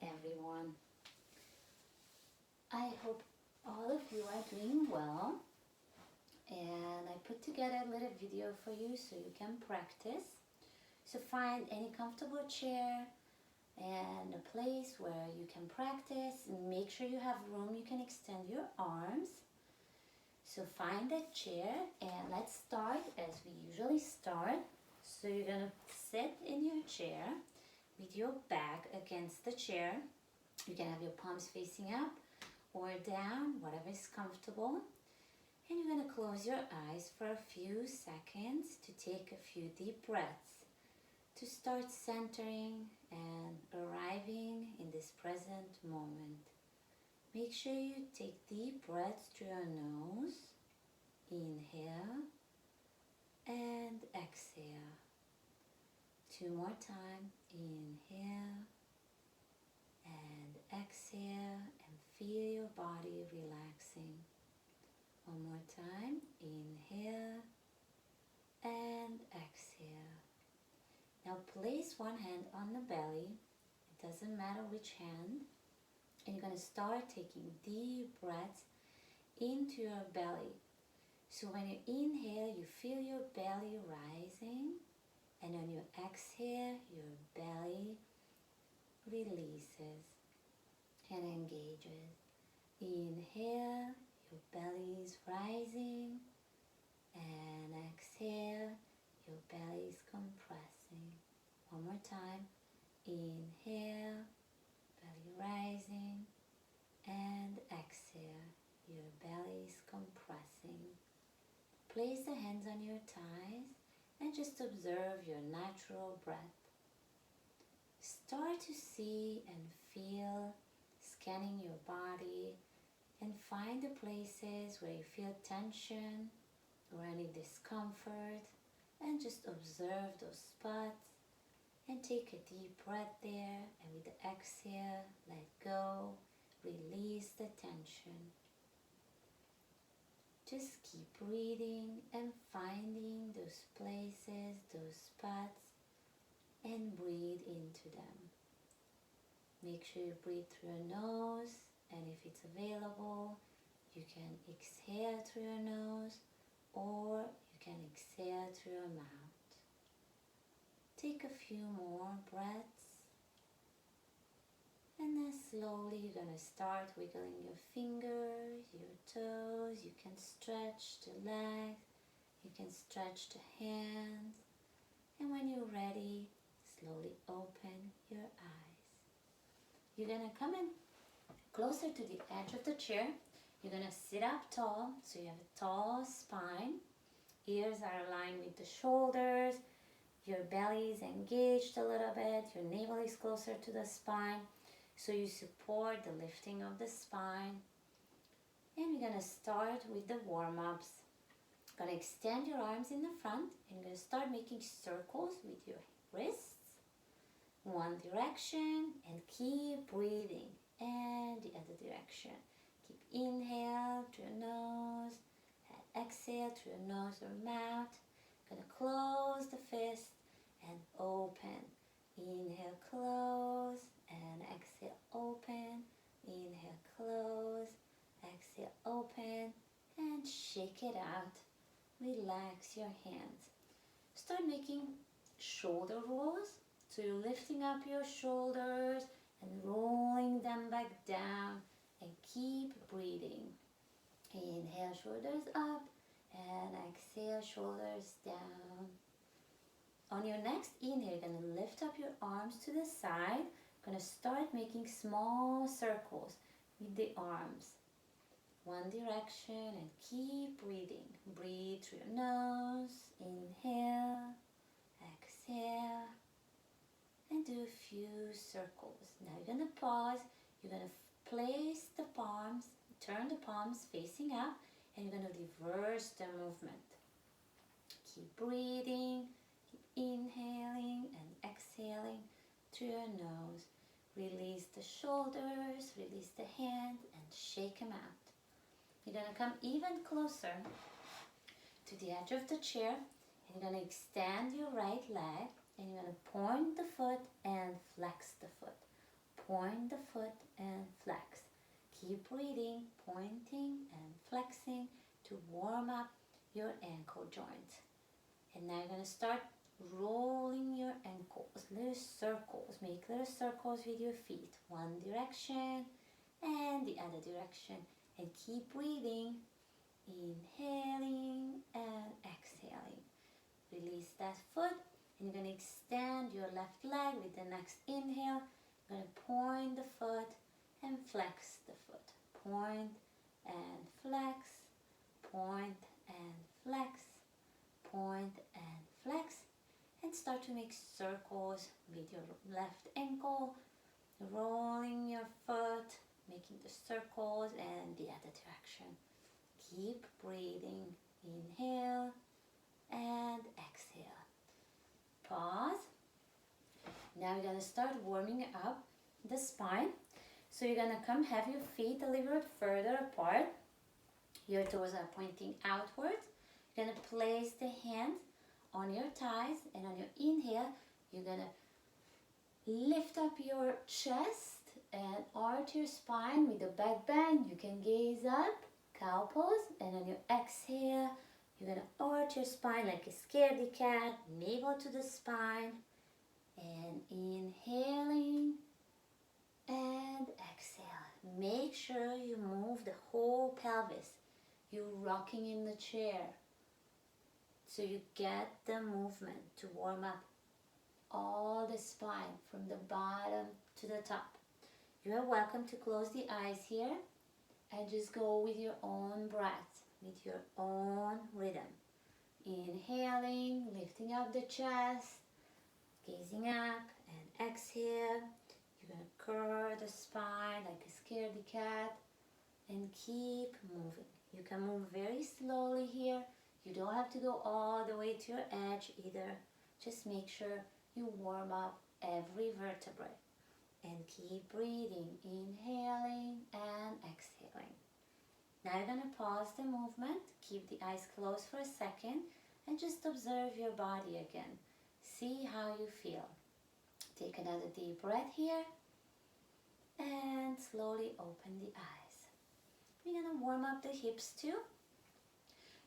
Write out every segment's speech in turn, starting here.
everyone. I hope all of you are doing well, and I put together a little video for you so you can practice. So find any comfortable chair and a place where you can practice. Make sure you have room you can extend your arms. So find that chair and let's start as we usually start. So you're gonna sit in your chair with your back against the chair. You can have your palms facing up or down, whatever is comfortable. And you're gonna close your eyes for a few seconds to take a few deep breaths to start centering and arriving in this present moment. Make sure you take deep breaths through your nose. Inhale and exhale. 2 more times. Inhale and exhale, and feel your body relaxing. 1 more time. Inhale and exhale. Now place one hand on the belly. It doesn't matter which hand. And you're going to start taking deep breaths into your belly. So when you inhale, you feel your belly rising. And on your exhale, your belly releases and engages. Inhale, your belly is rising. And exhale, your belly is compressing. 1 more time. Inhale, belly rising. And exhale, your belly is compressing. Place the hands on your thighs and just observe your natural breath. Start to see and feel, scanning your body, and find the places where you feel tension or any discomfort, and just observe those spots and take a deep breath there, and with the exhale, let go, release the tension. Just keep breathing and finding those places, those spots, and breathe into them. Make sure you breathe through your nose, and if it's available, you can exhale through your nose, or you can exhale through your mouth. Take a few more breaths. And then slowly you're going to start wiggling your fingers, your toes. You can stretch the legs, you can stretch the hands. And when you're ready, slowly open your eyes. You're going to come in closer to the edge of the chair. You're going to sit up tall, so you have a tall spine. Ears are aligned with the shoulders. Your belly is engaged a little bit. Your navel is closer to the spine. So you support the lifting of the spine. And we're going to start with the warm-ups. Going to extend your arms in the front, and you're going to start making circles with your wrists. One direction, and keep breathing. And the other direction. Keep inhale through your nose, and exhale through your nose or mouth. Going to close the fist and open. Inhale, close, and exhale, open. Inhale, close, exhale, open, and shake it out. Relax your hands. Start making shoulder rolls. So you're lifting up your shoulders and rolling them back down, and keep breathing. Inhale, shoulders up, and exhale, shoulders down. On your next inhale, you're going to lift up your arms to the side. You're going to start making small circles with the arms. One direction, and keep breathing. Breathe through your nose. Inhale, exhale, and do a few circles. Now you're going to pause. You're going to place the palms, turn the palms facing up, and you're going to reverse the movement. Keep breathing. Inhaling and exhaling through your nose. Release the shoulders, release the hands, and shake them out. You're going to come even closer to the edge of the chair, and you're going to extend your right leg, and you're going to point the foot and flex the foot. point the foot and flex. Keep breathing, pointing and flexing to warm up your ankle joint. And now you're going to start rolling your ankles, little circles. Make little circles with your feet, one direction and the other direction. And keep breathing, inhaling and exhaling. Release that foot and you're going to extend your left leg with the next inhale. You're going to point the foot and flex the foot. Point and flex, point and flex, point and flex. And start to make circles with your left ankle, rolling your foot, making the circles and the other direction. Keep breathing, inhale and exhale. Pause. Now you're going to start warming up the spine. So you're going to have your feet a little bit further apart. Your toes are pointing outwards. You're going to place the hands on your thighs, and on your inhale, you're going to lift up your chest and arch your spine with the back bend. You can gaze up, cow pose, and on your exhale, you're going to arch your spine like a scaredy cat, navel to the spine, and inhaling and exhale. Make sure you move the whole pelvis. You're rocking in the chair. So you get the movement to warm up all the spine from the bottom to the top. You are welcome to close the eyes here and just go with your own breath, with your own rhythm. Inhaling, lifting up the chest, gazing up, and exhale. You're going to curl the spine like a scaredy cat and keep moving. You can move very slowly here. You don't have to go all the way to your edge either. Just make sure you warm up every vertebrae and keep breathing, inhaling and exhaling. Now you're going to pause the movement. Keep the eyes closed for a second and just observe your body again. See how you feel. Take another deep breath here and slowly open the eyes. We're going to warm up the hips too.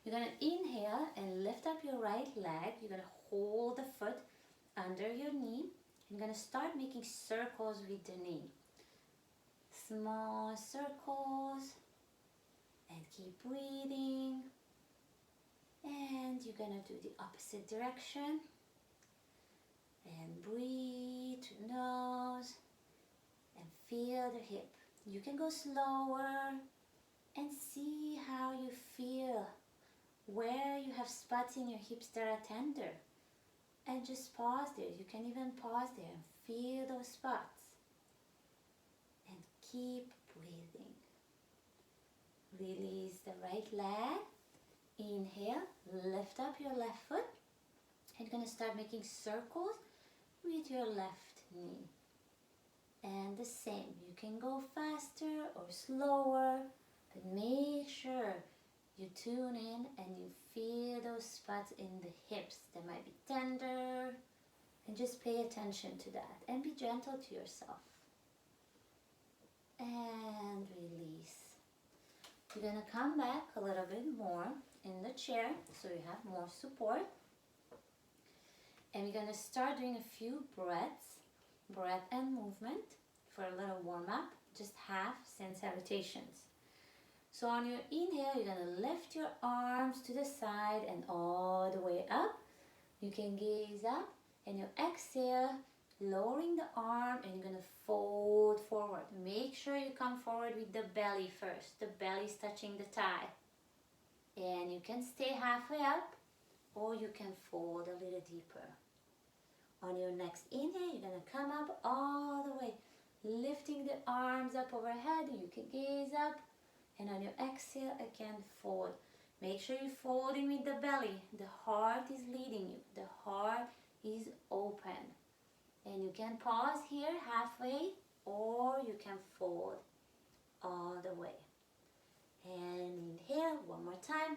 You're going to inhale and lift up your right leg. You're going to hold the foot under your knee. You're going to start making circles with the knee. Small circles. And keep breathing. And you're going to do the opposite direction. And breathe through the nose. And feel the hip. You can go slower and see how you feel. Where you have spots in your hips that are tender. And just pause there. You can even pause there and feel those spots. And keep breathing. Release the right leg. Inhale, lift up your left foot. And you're going to start making circles with your left knee. And the same. You can go faster or slower. But make sure you tune in and you feel those spots in the hips that might be tender, and just pay attention to that and be gentle to yourself. And release. You're going to come back a little bit more in the chair so you have more support. And we're going to start doing a few breath and movement for a little warm up, just half and salutations. So on your inhale, you're going to lift your arms to the side and all the way up. You can gaze up, and your exhale, lowering the arm, and you're going to fold forward. Make sure you come forward with the belly first. The belly's touching the thigh. And you can stay halfway up, or you can fold a little deeper. On your next inhale, you're going to come up all the way, lifting the arms up overhead. You can gaze up. And on your exhale, again, fold. Make sure you're folding with the belly. The heart is leading you. The heart is open. And you can pause here halfway, or you can fold all the way. And inhale one more time.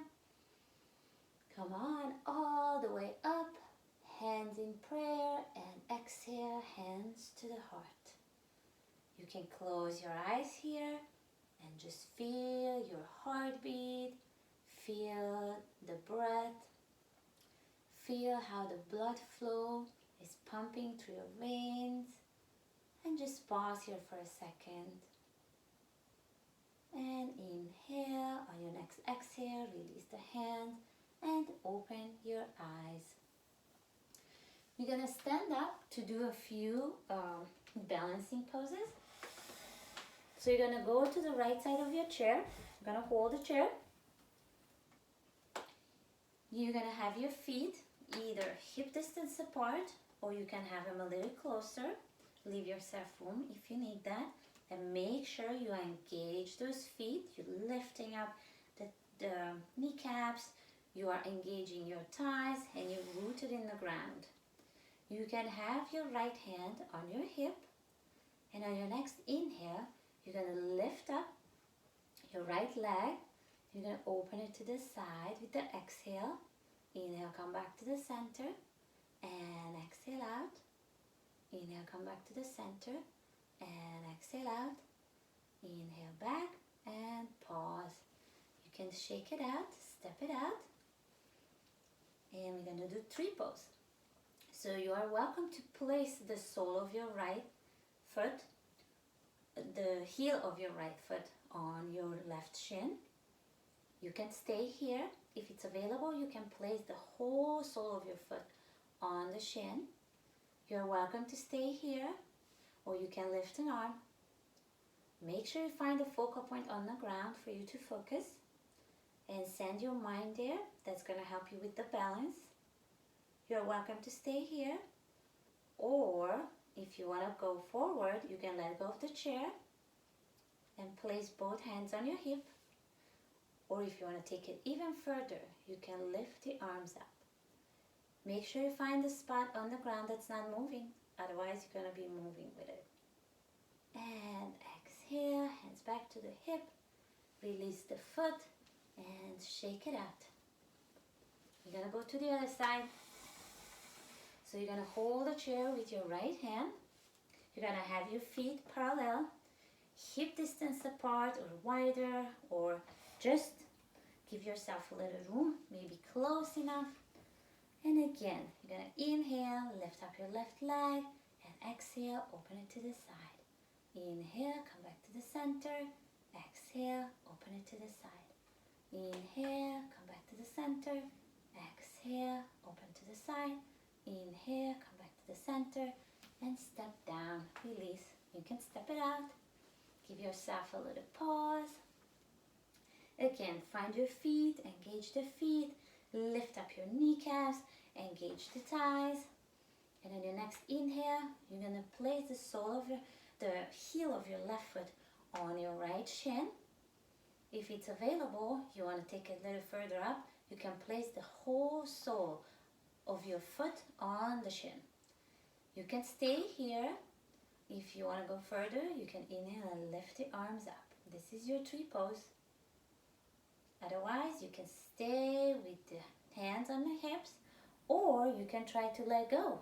Come on, all the way up. Hands in prayer, and exhale, hands to the heart. You can close your eyes here and just feel your heartbeat, feel the breath, feel how the blood flow is pumping through your veins, and just pause here for a second. And inhale, on your next exhale, release the hands and open your eyes. We're gonna stand up to do a few balancing poses. So you're gonna go to the right side of your chair. You're gonna hold the chair. You're gonna have your feet either hip distance apart, or you can have them a little closer. Leave yourself room if you need that. And make sure you engage those feet. You're lifting up the kneecaps. You are engaging your thighs and you're rooted in the ground. You can have your right hand on your hip. And on your next inhale, you're going to lift up your right leg. You're going to open it to the side with the exhale. Inhale, come back to the center. And exhale out. Inhale, come back to the center. And exhale out. Inhale back and pause. You can shake it out, step it out. And we're going to do tree pose. So you are welcome to place the sole of your right foot, the heel of your right foot on your left shin. You can stay here. If it's available, you can place the whole sole of your foot on the shin. You're welcome to stay here, or you can lift an arm. Make sure you find a focal point on the ground for you to focus and send your mind there. That's going to help you with the balance. You're welcome to stay here, or if you want to go forward, you can let go of the chair and place both hands on your hip. Or if you want to take it even further, you can lift the arms up. Make sure you find a spot on the ground that's not moving, otherwise you're going to be moving with it. And exhale, hands back to the hip, release the foot and shake it out. You're going to go to the other side. So you're going to hold the chair with your right hand. You're going to have your feet parallel, hip distance apart or wider, or just give yourself a little room, maybe close enough. And again, you're going to inhale, lift up your left leg, and exhale, open it to the side. Inhale, come back to the center. Exhale, open it to the side. Inhale, come back to the center. Exhale, open to the side. Inhale, come back to the center, and step down, release. You can step it out. Give yourself a little pause. Again, find your feet, engage the feet, lift up your kneecaps, engage the thighs. And on your next inhale, you're going to place the sole of the heel of your left foot on your right shin. If it's available, you want to take it a little further up, you can place the whole sole of your foot on the shin. You can stay here. If you want to go further, you can inhale and lift the arms up. This is your tree pose. Otherwise, you can stay with the hands on the hips, or you can try to let go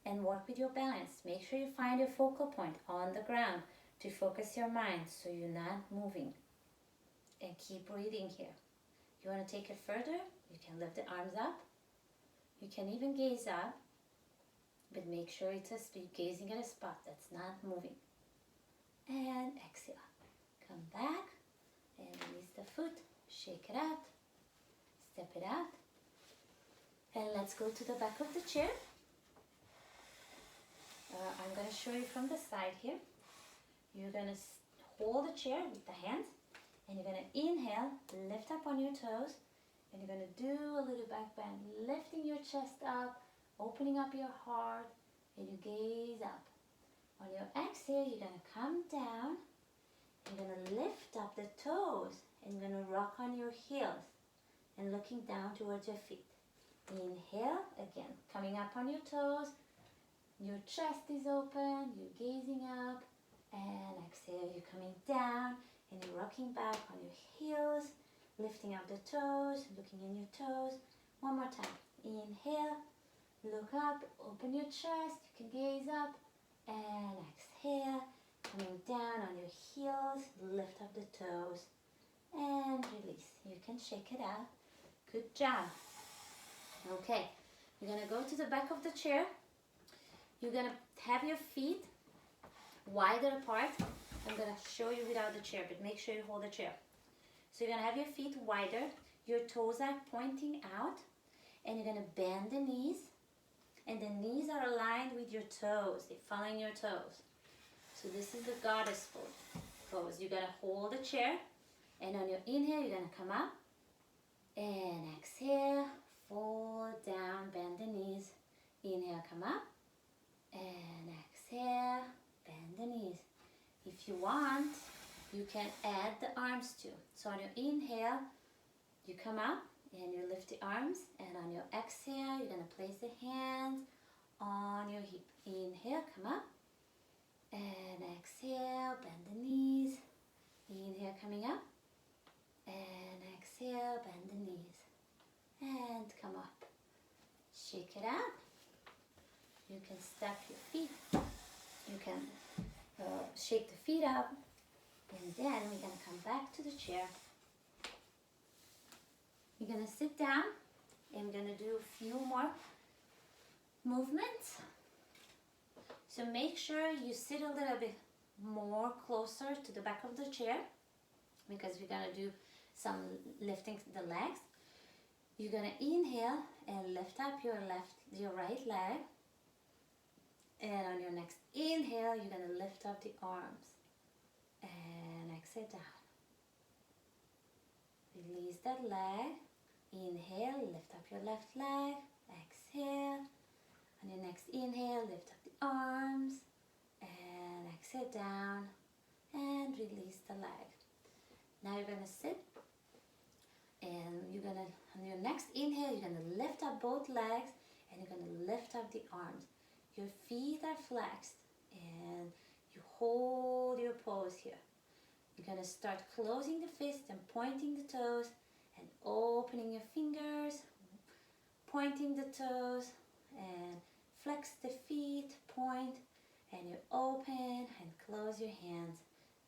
and work with your balance. Make sure you find your focal point on the ground to focus your mind so you're not moving. And keep breathing here. You want to take it further, you can lift the arms up. You can even gaze up, but make sure it's gazing at a spot that's not moving. And exhale. Come back and release the foot. Shake it out. Step it out. And let's go to the back of the chair. I'm going to show you from the side here. You're going to hold the chair with the hands. And you're going to inhale, lift up on your toes. And you're going to do a little back bend, lifting your chest up, opening up your heart, and you gaze up. On your exhale, you're going to come down. You're going to lift up the toes, and you're going to rock on your heels and looking down towards your feet. Inhale, again, coming up on your toes. Your chest is open, you're gazing up. And exhale, you're coming down, and you're rocking back on your heels. Lifting up the toes, looking in your toes. One more time. Inhale, look up, open your chest, you can gaze up. And exhale, coming lift up the toes and release. You can shake it out. Good job. Okay, you're gonna go to the back of the chair. You're gonna have your feet wider apart. I'm gonna show you without the chair, but make sure you hold the chair. So you're gonna have your feet wider, your toes are pointing out, and you're gonna bend the knees, and the knees are aligned with your toes. They're following your toes. So this is the goddess pose. You're gonna hold the chair, and on your inhale, you're gonna come up, and exhale, fold down, bend the knees. Inhale, come up, and exhale, bend the knees. If you want, you can add the arms too. So on your inhale, you come up and you lift the arms, and on your exhale, you're gonna place the hands on your hip. Inhale, come up, and exhale, bend the knees. Inhale, coming up, and exhale, bend the knees, and come up. Shake it out. You can step your feet. You can shake the feet up, and then we're gonna come back to the chair. You're gonna sit down, and we're gonna do a few more movements. So make sure you sit a little bit more closer to the back of the chair, because we're gonna do some lifting the legs. You're gonna inhale and lift up your right leg. And on your next inhale, you're gonna lift up the arms. And exhale down. Release that leg. Inhale, lift up your left leg. Exhale. On your next inhale, lift up the arms. And exhale down. And release the leg. Now you're gonna sit. And you're gonna, on your next inhale, you're gonna lift up both legs. And you're gonna lift up the arms. Your feet are flexed, and you hold your pose here. You're gonna start closing the fist and pointing the toes, and opening your fingers, pointing the toes, and flex the feet, point, and you open and close your hands.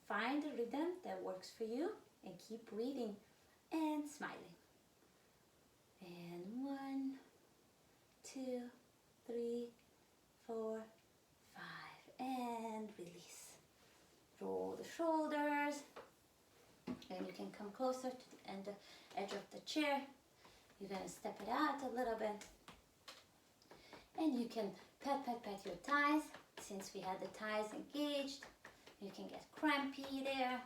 Find a rhythm that works for you, and keep breathing and smiling. And 1, 2, 3, 4, 5, and release. Roll the shoulders, and you can come closer to the edge of the chair. You're gonna step it out a little bit, and you can pat your thighs. Since we had the thighs engaged, you can get crampy there,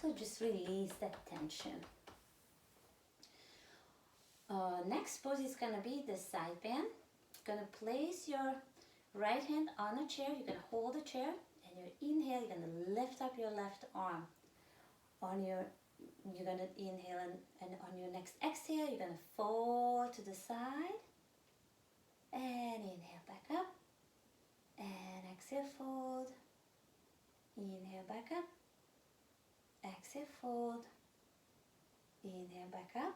so just release that tension. Next pose is gonna be the side bend. You're gonna place your right hand on a chair. You're gonna hold the chair, and your inhale, you're gonna lift up your left arm. You're gonna inhale, and on your next exhale, you're gonna fold to the side, and inhale back up, and exhale, fold, inhale back up, exhale, fold, inhale back up,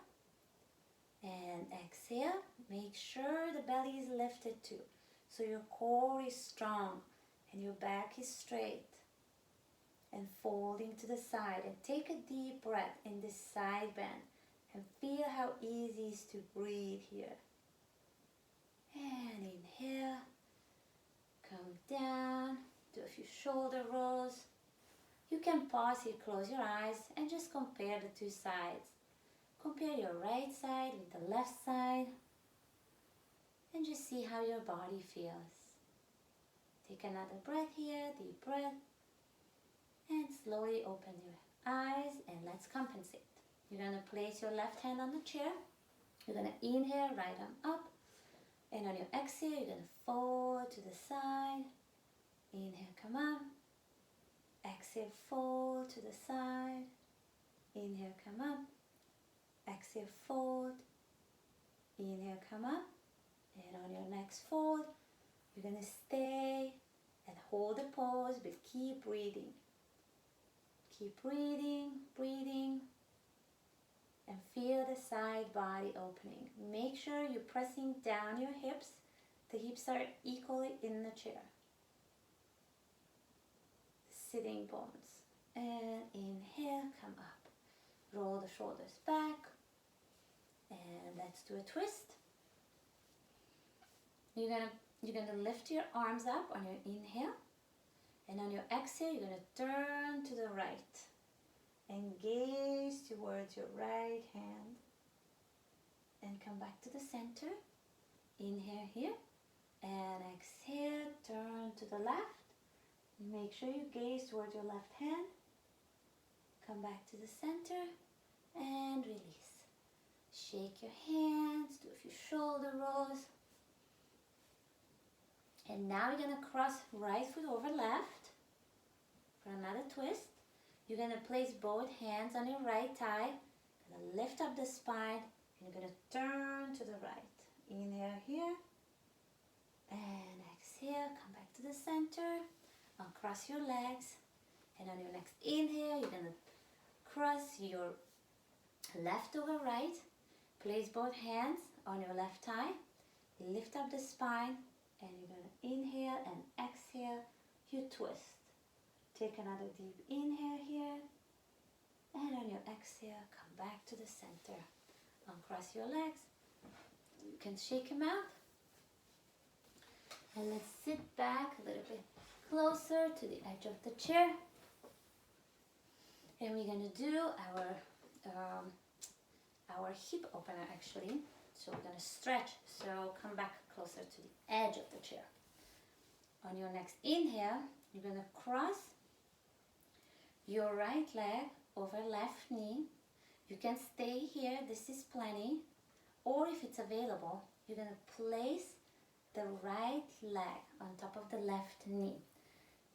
and exhale. Make sure the belly is lifted too, so your core is strong and your back is straight. And folding to the side, and take a deep breath in this side bend, and feel how easy it is to breathe here. And inhale, come down, do a few shoulder rolls. You can pause here, close your eyes, and just compare the two sides. Compare your right side with the left side, and just see how your body feels. Take another breath here, deep breath, and slowly open your eyes, and let's compensate. You're gonna place your left hand on the chair. You're gonna inhale, right arm up, and on your exhale, you're gonna fold to the side. Inhale, come up. Exhale, fold to the side. Inhale, come up. Exhale, fold. Inhale, come up. And on your next fold, you're gonna stay and hold the pose, but keep breathing. Keep breathing, breathing, and feel the side body opening. Make sure you're pressing down your hips. The hips are equally in the chair. Sitting bones. And inhale, come up. Roll the shoulders back. And let's do a twist. You're gonna lift your arms up on your inhale. And on your exhale, you're gonna turn to the right. And gaze towards your right hand. And come back to the center. Inhale here. And exhale, turn to the left. Make sure you gaze towards your left hand. Come back to the center and release. Shake your hands, do a few shoulder rolls. And now you're going to cross right foot over left for another twist. You're going to place both hands on your right thigh. Going to lift up the spine and you're going to turn to the right. Inhale here and exhale, come back to the center. Uncross your legs, and on your next inhale, you're going to cross your left over right. Place both hands on your left thigh. Lift up the spine, and you're going to inhale and exhale. You twist. Take another deep inhale here, and on your exhale, come back to the center. Uncross your legs. You can shake them out. And let's sit back a little bit closer to the edge of the chair, and we're going to do our hip opener actually. So we're going to stretch, so come back closer to the edge of the chair. On your next inhale, you're going to cross your right leg over left knee. You can stay here, this is plenty, or if it's available, you're going to place the right leg on top of the left knee.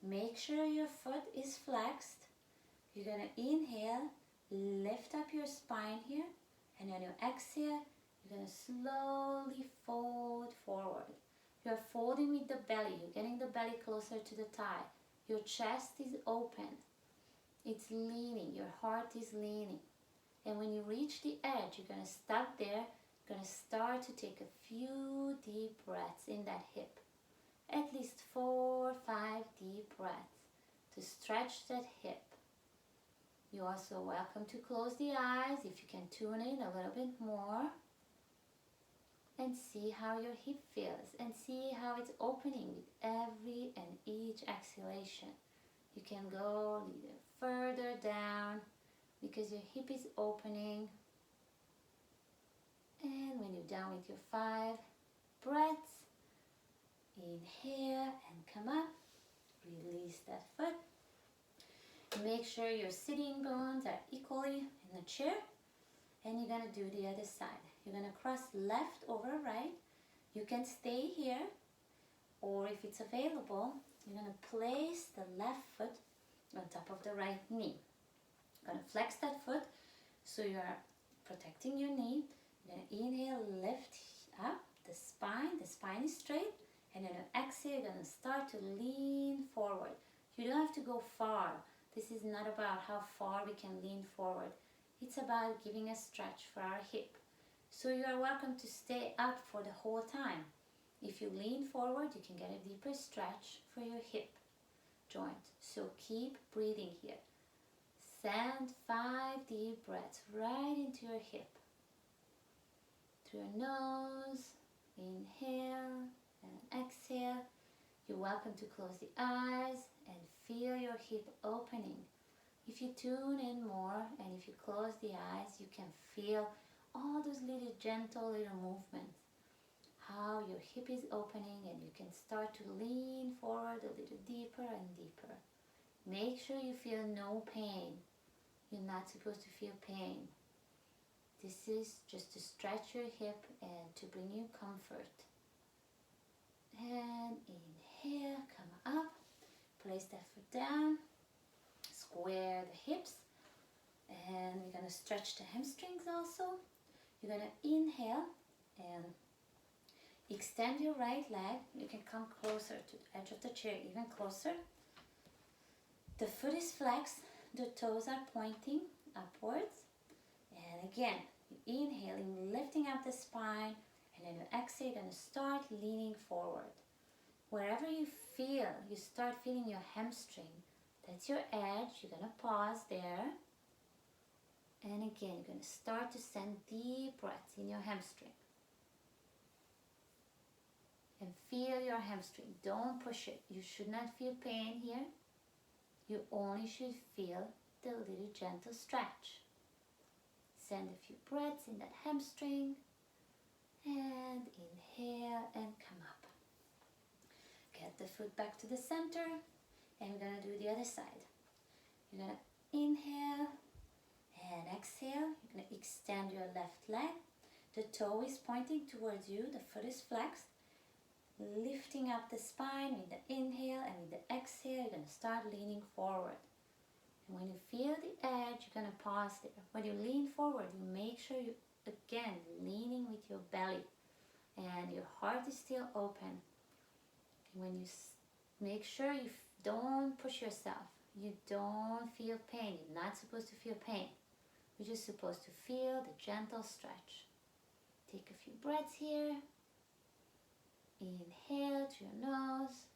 Make sure your foot is flexed. You're going to inhale, lift up your spine here, and on your exhale, you're going to slowly fold forward. You're folding with the belly. You're getting the belly closer to the thigh. Your chest is open. It's leaning. Your heart is leaning. And when you reach the edge, you're going to stop there. You're going to start to take a few deep breaths in that hip. At least 4 or 5 deep breaths to stretch that hip. You're also welcome to close the eyes if you can tune in a little bit more and see how your hip feels and see how it's opening with every and each exhalation. You can go a little further down because your hip is opening. And when you're done with your 5 breaths, inhale and come up. Release that foot. Make sure your sitting bones are equally in the chair. And you're going to do the other side. You're going to cross left over right. You can stay here, or if it's available, you're going to place the left foot on top of the right knee. You're going to flex that foot so you're protecting your knee. You're going to inhale, lift up the spine. The spine is straight. And then on exhale, you're going to start to lean forward. You don't have to go far. This is not about how far we can lean forward. It's about giving a stretch for our hip. So you are welcome to stay up for the whole time. If you lean forward, you can get a deeper stretch for your hip joint. So keep breathing here. Send 5 deep breaths right into your hip. Through your nose, inhale and exhale. You're welcome to close the eyes and feel your hip opening. If you tune in more and if you close the eyes, you can feel all those little gentle little movements. How your hip is opening and you can start to lean forward a little deeper and deeper. Make sure you feel no pain. You're not supposed to feel pain. This is just to stretch your hip and to bring you comfort. And inhale, come up. Place that foot down. Square the hips. And we're going to stretch the hamstrings also. You're going to inhale and extend your right leg. You can come closer to the edge of the chair, even closer. The foot is flexed. The toes are pointing upwards. And again, you're inhaling, lifting up the spine. And then you exhale, you're going to start leaning forward. Wherever you feel, you start feeling your hamstring. That's your edge. You're going to pause there. And again, you're going to start to send deep breaths in your hamstring. And feel your hamstring. Don't push it. You should not feel pain here. You only should feel the little gentle stretch. Send a few breaths in that hamstring. And inhale and come up. Get the foot back to the center. And we're going to do the other side. You're going to inhale and exhale. You're going to extend your left leg. The toe is pointing towards you. The foot is flexed. Lifting up the spine with the inhale, and with the exhale, you're going to start leaning forward. And when you feel the edge, you're going to pause there. When you lean forward, you make sure you, again, leaning with your belly. And your heart is still open. And when you make sure you don't push yourself. You don't feel pain. You're not supposed to feel pain. You're just supposed to feel the gentle stretch. Take a few breaths here. Inhale to your nose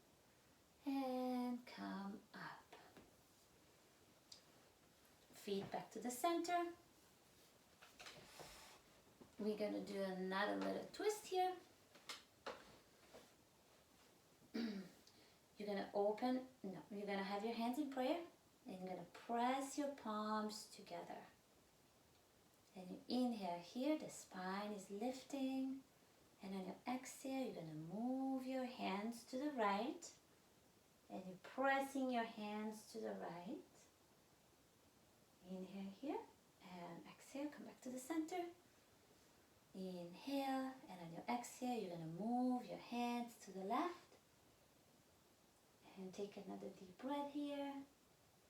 and come up. Feet back to the center. We're going to do another little twist here. You're going to have your hands in prayer, and you're going to press your palms together. And you inhale here, the spine is lifting. And on your exhale, you're going to move your hands to the right. And you're pressing your hands to the right. Inhale here. And exhale, come back to the center. Inhale. And on your exhale, you're going to move your hands to the left. And take another deep breath here.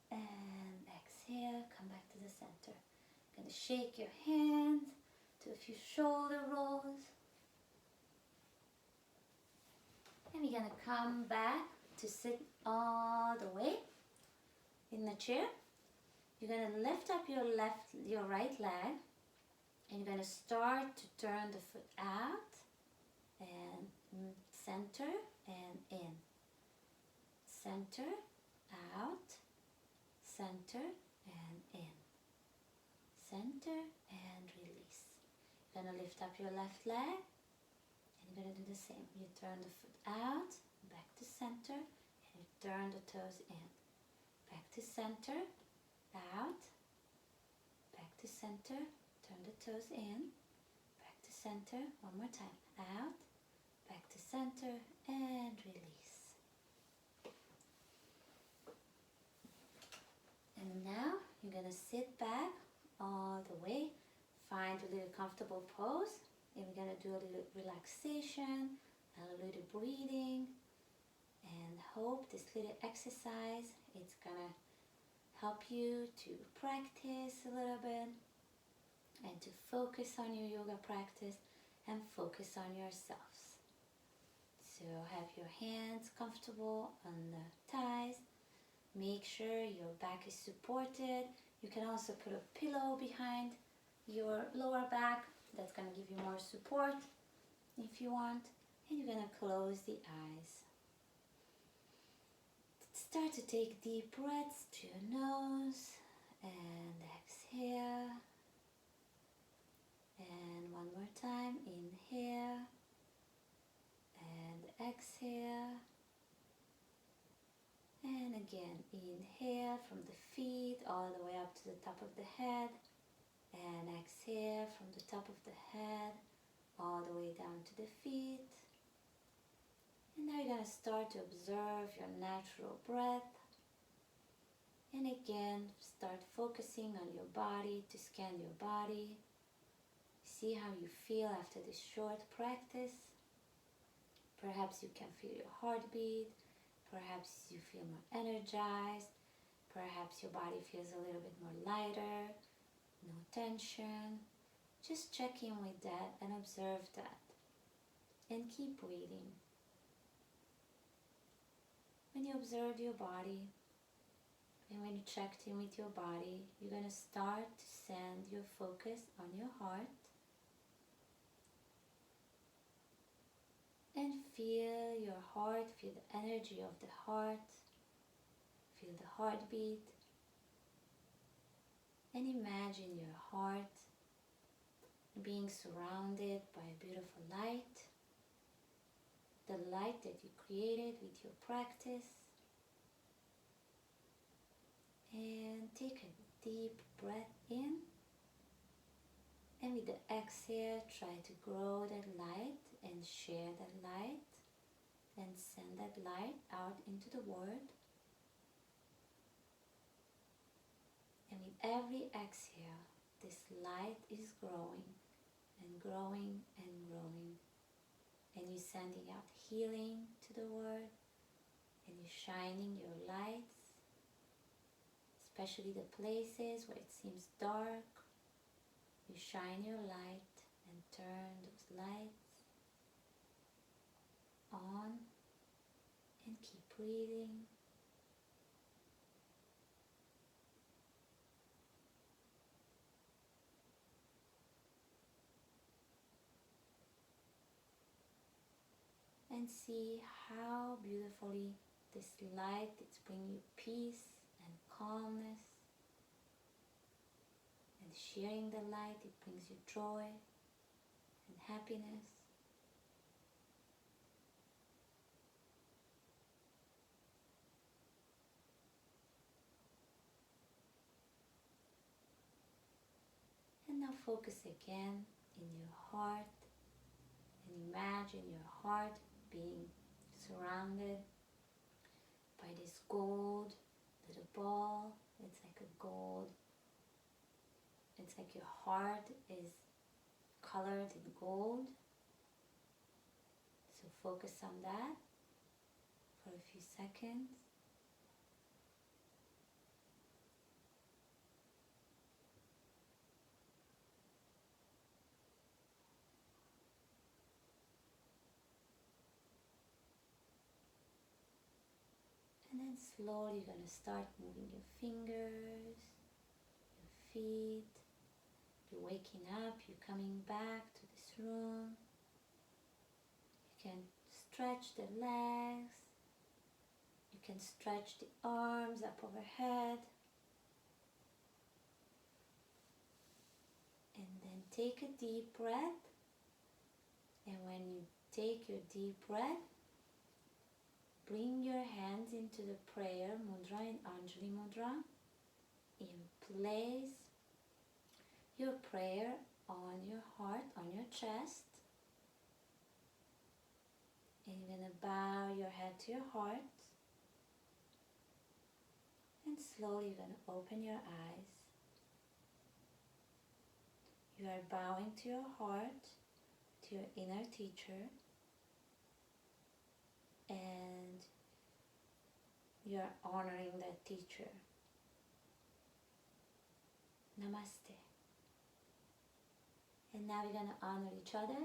And exhale, come back to the center. You're going to shake your hands, do a few shoulder rolls. And we're going to come back to sit all the way in the chair. You're going to lift up your right leg, and you're going to start to turn the foot out and center and in. Center, out, center and in. Center and release. You're going to lift up your left leg. You're going to do the same. You turn the foot out, back to center, and you turn the toes in. Back to center, out, back to center, turn the toes in, back to center, one more time, out, back to center, and release. And now you're going to sit back all the way, find a little comfortable pose. And we're going to do a little relaxation, a little breathing, and hope this little exercise, it's going to help you to practice a little bit and to focus on your yoga practice and focus on yourselves. So have your hands comfortable on the thighs. Make sure your back is supported. You can also put a pillow behind your lower back. That's going to give you more support if you want. And you're going to close the eyes. Start to take deep breaths to your nose and exhale. And one more time, inhale and exhale. And again, inhale from the feet all the way up to the top of the head. And exhale from the top of the head all the way down to the feet. And now you're going to start to observe your natural breath. And again, start focusing on your body, to scan your body. See how you feel after this short practice. Perhaps you can feel your heartbeat. Perhaps you feel more energized. Perhaps your body feels a little bit more lighter. No tension. Just check in with that and observe that. And keep breathing. When you observed your body, and when you checked in with your body, you're going to start to send your focus on your heart. And feel your heart, feel the energy of the heart. Feel feel the heartbeat, and imagine your heart being surrounded by a beautiful light, the light that you created with your practice. And take a deep breath in, and with the exhale try to grow that light and share that light and send that light out into the world. And with every exhale, this light is growing and growing and growing. And you're sending out healing to the world, and you're shining your lights, especially the places where it seems dark. You shine your light and turn those lights on, and keep breathing. And see how beautifully this light is bringing you peace and calmness. And sharing the light, it brings you joy and happiness. And now focus again in your heart, and imagine your heart being surrounded by this gold little ball. It's like a gold, it's like your heart is colored in gold. So focus on that for a few seconds. And then slowly you're going to start moving your fingers, your feet. You're waking up, you're coming back to this room. You can stretch the legs. You can stretch the arms up overhead. And then take a deep breath. And when you take your deep breath, bring your hands into the prayer mudra in Anjali mudra. And place your prayer on your heart, on your chest. And you're going to bow your head to your heart. And slowly you're going to open your eyes. You are bowing to your heart, to your inner teacher. And you are honoring that teacher. Namaste. And now we're going to honor each other.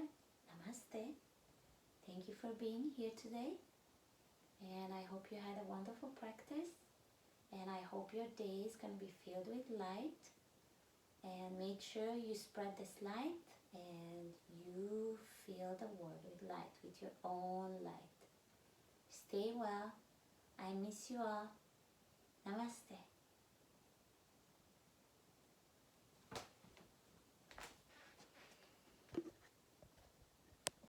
Namaste. Thank you for being here today. And I hope you had a wonderful practice. And I hope your day is going to be filled with light. And make sure you spread this light and you fill the world with light, with your own light. Stay well. I miss you all. Namaste.